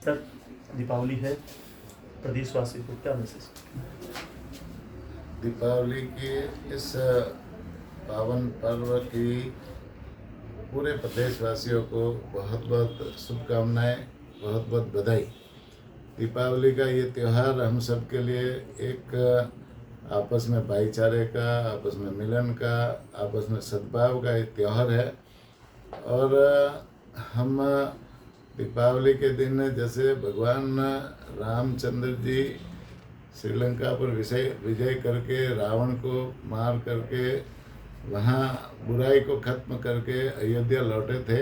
Sir, Deepawali है, प्रदेशवासियों को क्या मैसेज? दीपावली की इस पावन पर्व की पूरे प्रदेशवासियों को बहुत बहुत शुभकामनाएं, बहुत बहुत बधाई। दीपावली का ये त्यौहार हम सब के लिए एक आपस में भाईचारे का, आपस में मिलन का, आपस में सद्भाव का एक त्यौहार है। और हम दीपावली के दिन जैसे भगवान रामचंद्र जी श्रीलंका पर विजय करके रावण को मार करके वहाँ बुराई को खत्म करके अयोध्या लौटे थे,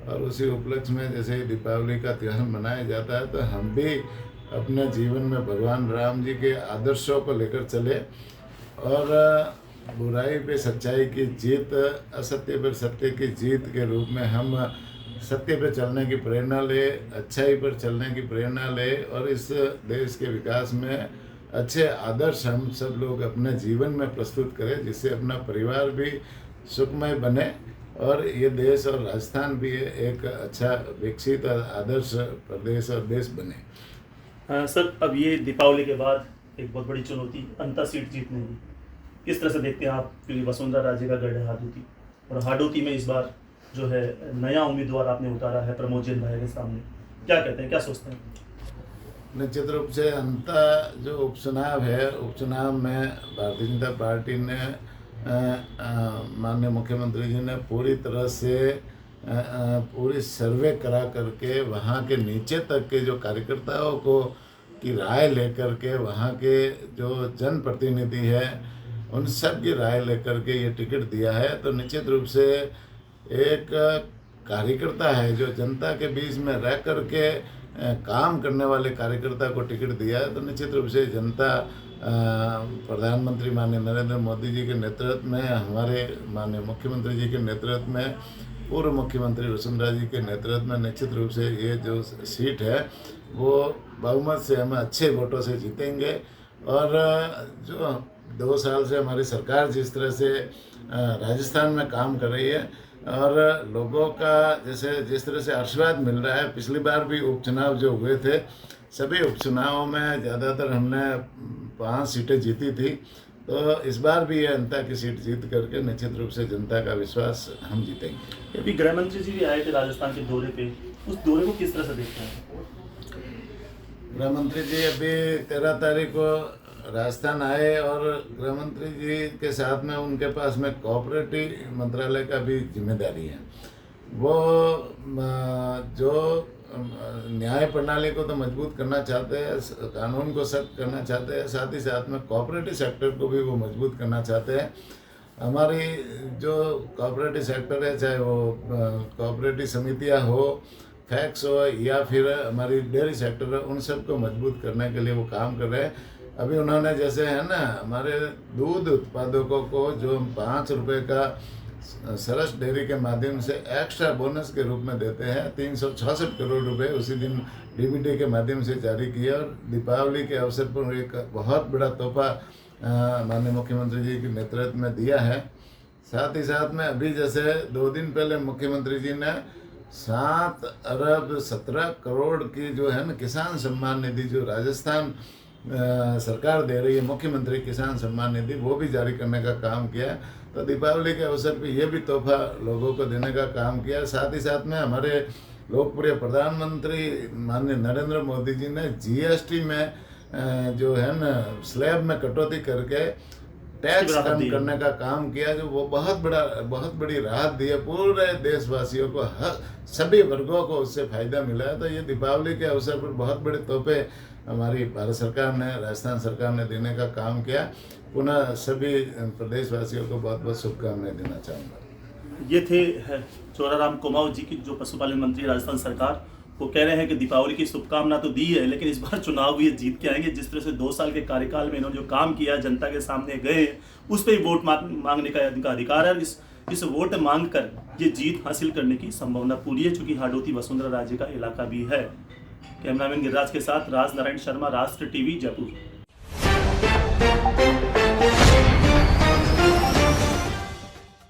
और उसी उपलक्ष्य में जैसे दीपावली का त्यौहार मनाया जाता है, तो हम भी अपने जीवन में भगवान राम जी के आदर्शों को लेकर चले और बुराई पे सच्चाई की जीत, असत्य पर सत्य की जीत के रूप में हम सत्य पर चलने की प्रेरणा ले, अच्छाई पर चलने की प्रेरणा ले और इस देश के विकास में अच्छे आदर्श हम सब लोग अपने जीवन में प्रस्तुत करें, जिससे अपना परिवार भी सुखमय बने और ये देश और राजस्थान भी एक अच्छा विकसित और आदर्श प्रदेश और देश बने। सर, अब ये दीपावली के बाद एक बहुत बड़ी चुनौती अंता सीट जीतने की, किस तरह से देखते हैं आप? क्योंकि वसुंधरा राजे का गढ़ है हाडोती, और हाडोती में इस बार जो है नया उम्मीदवार आपने उतारा है प्रमोद जैन भाई के सामने, क्या कहते हैं, क्या सोचते हैं? निश्चित रूप से अंता जो उपचुनाव है, उपचुनाव में भारतीय जनता पार्टी ने माननीय मुख्यमंत्री जी ने पूरी तरह से पूरी सर्वे करा करके वहाँ के नीचे तक के जो कार्यकर्ताओं को की राय लेकर के, वहाँ के जो जनप्रतिनिधि है उन सब की राय लेकर के ये टिकट दिया है। तो निश्चित रूप से एक कार्यकर्ता है जो जनता के बीच में रह कर के काम करने वाले कार्यकर्ता को टिकट दिया है, तो निश्चित रूप से जनता प्रधानमंत्री माननीय नरेंद्र मोदी जी के नेतृत्व में, हमारे माननीय मुख्यमंत्री जी के नेतृत्व में, पूर्व मुख्यमंत्री वसुंधरा जी के नेतृत्व में निश्चित रूप से ये जो सीट है वो बहुमत से हम अच्छे वोटों से जीतेंगे। और जो 2 साल से हमारी सरकार जिस तरह से राजस्थान में काम कर रही है और लोगों का जिस तरह से आशीर्वाद मिल रहा है, पिछली बार भी उपचुनाव जो हुए थे, सभी उपचुनावों में ज़्यादातर हमने 5 सीटें जीती थी, तो इस बार भी ये अंता की सीट जीत करके निश्चित रूप से जनता का विश्वास हम जीतेंगे। अभी गृह मंत्री जी भी आए थे राजस्थान के दौरे पे, उस दौरे को किस तरह से देखते हैं? गृह मंत्री जी अभी 13 तारीख को राजस्थान आए और गृह मंत्री जी के साथ में उनके पास में कोऑपरेटिव मंत्रालय का भी जिम्मेदारी है। वो जो न्याय प्रणाली को तो मजबूत करना चाहते हैं, कानून को सख्त करना चाहते हैं, साथ ही साथ में कोऑपरेटिव सेक्टर को भी वो मजबूत करना चाहते हैं। हमारी जो कोऑपरेटिव सेक्टर है, चाहे वो कोऑपरेटिव समितियां हो, फैक्स हो या फिर हमारी डेयरी सेक्टर है, उन सब को मजबूत करने के लिए वो काम कर रहे हैं। अभी उन्होंने जैसे है ना, हमारे दूध उत्पादकों को जो 5 रुपये का सरस डेयरी के माध्यम से एक्स्ट्रा बोनस के रूप में देते हैं, 366 करोड़ रुपए उसी दिन डीबीटी के माध्यम से जारी किया। और दीपावली के अवसर पर एक बहुत बड़ा तोहफा माननीय मुख्यमंत्री जी के नेतृत्व में दिया है। साथ ही साथ में अभी जैसे 2 दिन पहले मुख्यमंत्री जी ने 7 अरब 17 करोड़ की जो है ना किसान सम्मान निधि जो राजस्थान सरकार दे रही है, मुख्यमंत्री किसान सम्मान निधि, वो भी जारी करने का काम किया। तो दीपावली के अवसर पे ये भी तोहफा लोगों को देने का काम किया। साथ ही साथ में हमारे लोकप्रिय प्रधानमंत्री माननीय नरेंद्र मोदी जी ने जीएसटी में जो है ना स्लैब में कटौती करके टैक्स कम करने का काम किया, जो वो बहुत बड़ी राहत दी है पूरे देशवासियों को, सभी वर्गों को उससे फायदा मिला है। तो ये दीपावली के अवसर पर बहुत बड़े तोहफे हमारी भारत सरकार ने, राजस्थान सरकार ने देने का काम किया। पुनः सभी प्रदेशवासियों को बहुत बहुत शुभकामनाएं देना चाहूँगा। ये थे चोराराम कुमाऊँ जी की, जो पशुपालन मंत्री राजस्थान सरकार, वो कह रहे हैं कि दीपावली की शुभकामना तो दी है, लेकिन इस बार चुनाव भी ये जीत के आएंगे। जिस तरह से 2 साल के कार्यकाल में इन्होंने जो काम किया, जनता के सामने गए, उस पर वोट मांगने का इनका अधिकार है। इस वोट मांग कर ये जीत हासिल करने की संभावना पूरी है, चूंकि हाडोती वसुंधरा राजे का इलाका भी है। कैमरामैन गिरिराज के साथ राज नारायण शर्मा, राष्ट्र टीवी, जयपुर।